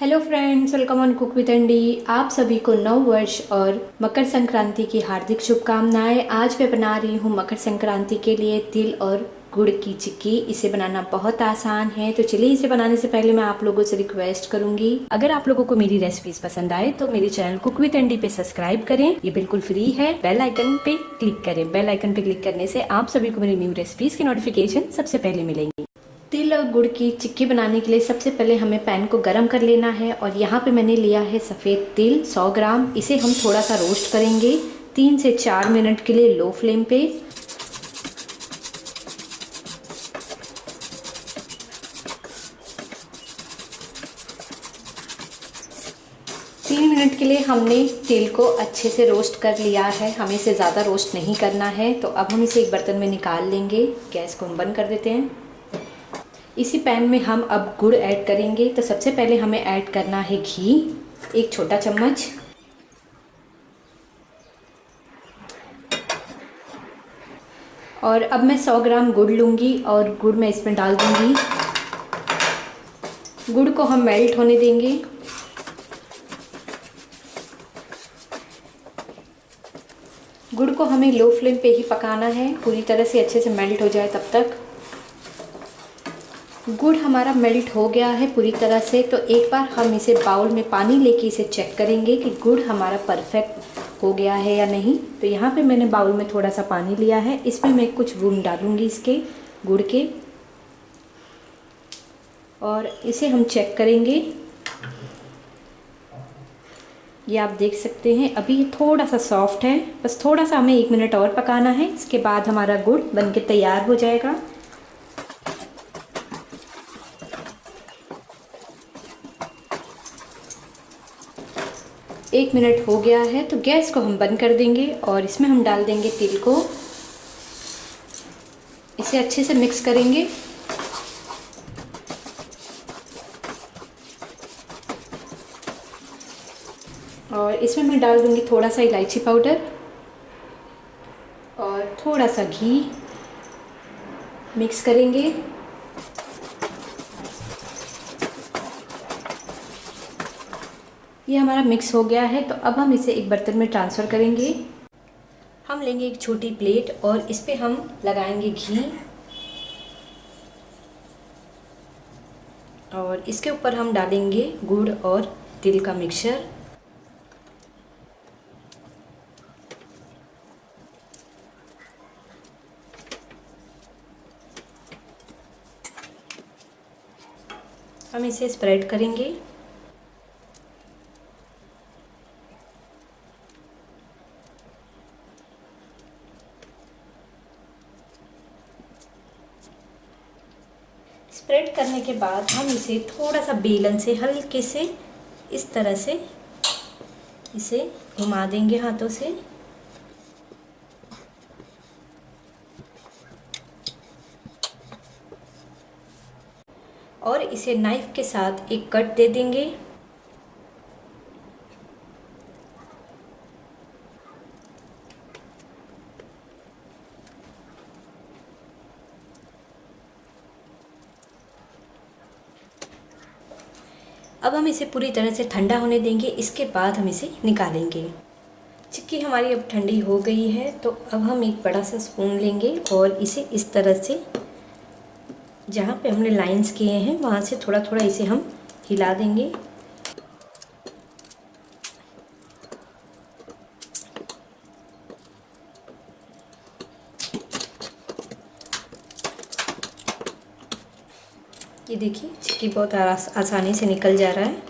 Hello friends, welcome on cook with Andy. आप सभी को नव वर्ष और मकर संक्रांति की हार्दिक शुभकामनाएं। आज मैं बना रही हूँ मकर संक्रांति के लिए तिल और गुड़ की चिक्की। इसे बनाना बहुत आसान है, तो चलिए इसे बनाने से पहले मैं आप लोगों से रिक्वेस्ट करूंगी, अगर आप लोगों को मेरी रेसिपीज पसंद आए तो मेरे चैनल कुक विद एंडी पे सब्सक्राइब करें। ये बिल्कुल फ्री है। बेल आइकन पे क्लिक करें। बेल आइकन पे क्लिक करने से आप सभी को मेरी न्यू रेसिपीज की नोटिफिकेशन सबसे पहले मिलेंगी। तिल और गुड़ की चिक्की बनाने के लिए सबसे पहले हमें पैन को गरम कर लेना है और यहाँ पे मैंने लिया है सफ़ेद तिल 100 ग्राम। इसे हम थोड़ा सा रोस्ट करेंगे 3 से 4 मिनट के लिए लो फ्लेम पे। तीन मिनट के लिए हमने तिल को अच्छे से रोस्ट कर लिया है। हमें इसे ज़्यादा रोस्ट नहीं करना है। तो अब हम इसे एक बर्तन में निकाल लेंगे। गैस को हम बंद कर देते हैं। इसी पैन में हम अब गुड़ ऐड करेंगे। तो सबसे पहले हमें ऐड करना है घी, 1 छोटा चम्मच। और अब मैं 100 ग्राम गुड़ लूँगी और गुड़ मैं इसमें डाल दूँगी। गुड़ को हम मेल्ट होने देंगे। गुड़ को हमें लो फ्लेम पे ही पकाना है, पूरी तरह से अच्छे से मेल्ट हो जाए तब तक। गुड़ हमारा मेल्ट हो गया है पूरी तरह से। तो एक बार हम इसे बाउल में पानी लेके इसे चेक करेंगे कि गुड़ हमारा परफेक्ट हो गया है या नहीं। तो यहाँ पे मैंने बाउल में थोड़ा सा पानी लिया है, इसमें मैं कुछ बूंद डालूँगी इसके गुड़ के और इसे हम चेक करेंगे। ये आप देख सकते हैं अभी ये थोड़ा सा सॉफ्ट है, बस थोड़ा सा हमें 1 मिनट और पकाना है। इसके बाद हमारा गुड़ बनके तैयार हो जाएगा। 1 मिनट हो गया है तो गैस को हम बंद कर देंगे और इसमें हम डाल देंगे तिल को। इसे अच्छे से मिक्स करेंगे। और इसमें मैं डाल दूंगी थोड़ा सा इलायची पाउडर और थोड़ा सा घी। मिक्स करेंगे। ये हमारा मिक्स हो गया है। तो अब हम इसे एक बर्तन में ट्रांसफ़र करेंगे। हम लेंगे एक छोटी प्लेट और इस पे हम लगाएंगे घी और इसके ऊपर हम डालेंगे गुड़ और तिल का मिक्सचर। हम इसे स्प्रेड करेंगे। स्प्रेड करने के बाद हम इसे थोड़ा सा बेलन से हल्के से इस तरह से इसे घुमा देंगे हाथों से। और इसे नाइफ के साथ एक कट दे देंगे। अब हम इसे पूरी तरह से ठंडा होने देंगे। इसके बाद हम इसे निकालेंगे। चिक्की हमारी अब ठंडी हो गई है। तो अब हम एक बड़ा सा स्पून लेंगे और इसे इस तरह से जहाँ पे हमने लाइंस किए हैं वहाँ से थोड़ा थोड़ा इसे हम हिला देंगे। ये देखिए चिक्की बहुत आसानी से निकल जा रहा है।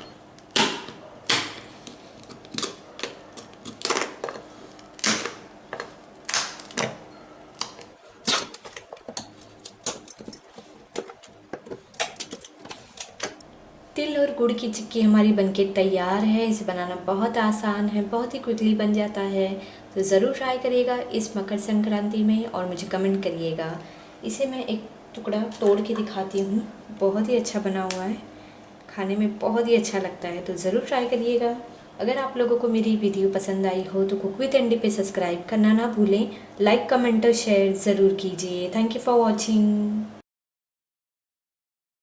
तिल और गुड़ की चिक्की हमारी बनके तैयार है। इसे बनाना बहुत आसान है, बहुत ही क्विकली बन जाता है। तो ज़रूर ट्राई करिएगा इस मकर संक्रांति में और मुझे कमेंट करिएगा। इसे मैं एक टुकड़ा तोड़ के दिखाती हूँ। बहुत ही अच्छा बना हुआ है, खाने में बहुत ही अच्छा लगता है। तो ज़रूर ट्राई करिएगा। अगर आप लोगों को मेरी वीडियो पसंद आई हो तो कुक विद एंडी पे सब्सक्राइब करना ना भूलें। लाइक, कमेंट और शेयर ज़रूर कीजिए। Thank you for watching.